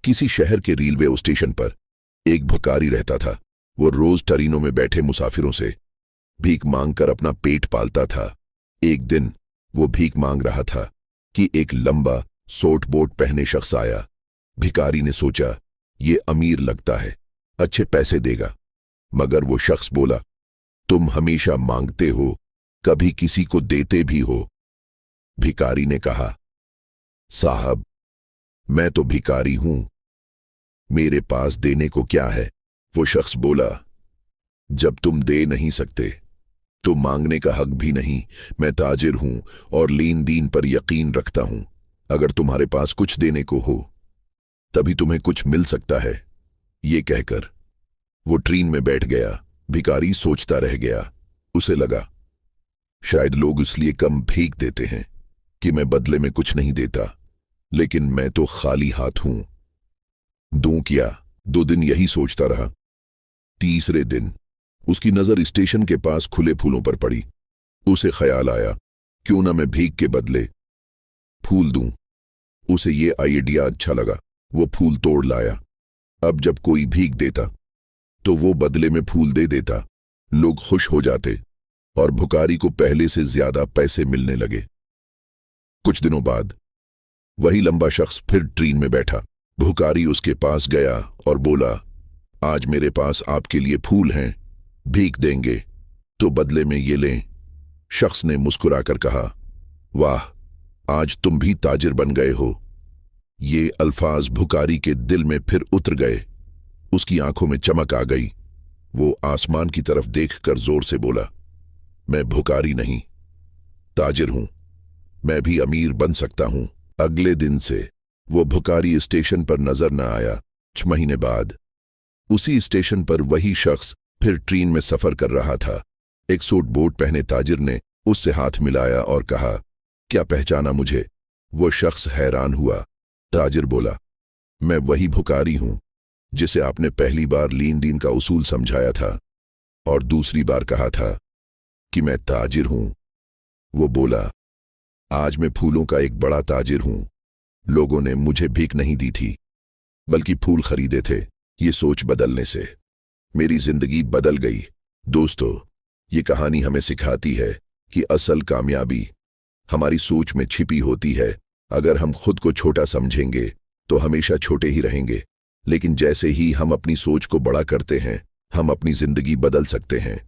किसी शहर के रेलवे स्टेशन पर एक भिखारी रहता था। वो रोज ट्रेनों में बैठे मुसाफिरों से भीख मांगकर अपना पेट पालता था। एक दिन वो भीख मांग रहा था कि एक लंबा सूट बूट पहने शख्स आया। भिखारी ने सोचा, ये अमीर लगता है, अच्छे पैसे देगा। मगर वो शख्स बोला, तुम हमेशा मांगते हो, कभी किसी को देते भी हो। भिखारी ने कहा, साहब, मैं तो भिखारी हूं, मेरे पास देने को क्या है। वो शख्स बोला, जब तुम दे नहीं सकते तो मांगने का हक भी नहीं। मैं ताजिर हूं और लेन देन पर यकीन रखता हूं। अगर तुम्हारे पास कुछ देने को हो तभी तुम्हें कुछ मिल सकता है। ये कहकर वो ट्रेन में बैठ गया। भिखारी सोचता रह गया। उसे लगा, शायद लोग इसलिए कम भीख देते हैं कि मैं बदले में कुछ नहीं देता, लेकिन मैं तो खाली हाथ हूं। दूं क्या? 2 दिन यही सोचता रहा। तीसरे दिन उसकी नजर स्टेशन के पास खुले फूलों पर पड़ी। उसे ख्याल आया, क्यों ना मैं भीख के बदले फूल दूं। उसे ये आइडिया अच्छा लगा। वो फूल तोड़ लाया। अब जब कोई भीख देता तो वो बदले में फूल दे देता। लोग खुश हो जाते और भिखारी को पहले से ज्यादा पैसे मिलने लगे। कुछ दिनों बाद वही लंबा शख्स फिर ट्रेन में बैठा। भिखारी उसके पास गया और बोला, आज मेरे पास आपके लिए फूल हैं, भीख देंगे तो बदले में ये लें। शख्स ने मुस्कुराकर कहा, वाह, आज तुम भी ताजिर बन गए हो। ये अल्फाज भिखारी के दिल में फिर उतर गए। उसकी आंखों में चमक आ गई। वो आसमान की तरफ देखकर जोर से बोला, मैं भिखारी नहीं, ताजिर हूं, मैं भी अमीर बन सकता हूं। अगले दिन से वो भिखारी स्टेशन पर नजर न आया। 6 महीने बाद उसी स्टेशन पर वही शख्स फिर ट्रेन में सफर कर रहा था। एक सूट बूट पहने ताजिर ने उससे हाथ मिलाया और कहा, क्या पहचाना मुझे? वो शख्स हैरान हुआ। ताजिर बोला, मैं वही भिखारी हूं जिसे आपने पहली बार लेन देन का उसूल समझाया था और दूसरी बार कहा था कि मैं ताजिर हूं। वो बोला, आज मैं फूलों का एक बड़ा ताजिर हूं। लोगों ने मुझे भीख नहीं दी थी, बल्कि फूल खरीदे थे। ये सोच बदलने से मेरी जिंदगी बदल गई। दोस्तों, ये कहानी हमें सिखाती है कि असल कामयाबी हमारी सोच में छिपी होती है। अगर हम खुद को छोटा समझेंगे तो हमेशा छोटे ही रहेंगे, लेकिन जैसे ही हम अपनी सोच को बड़ा करते हैं, हम अपनी जिंदगी बदल सकते हैं।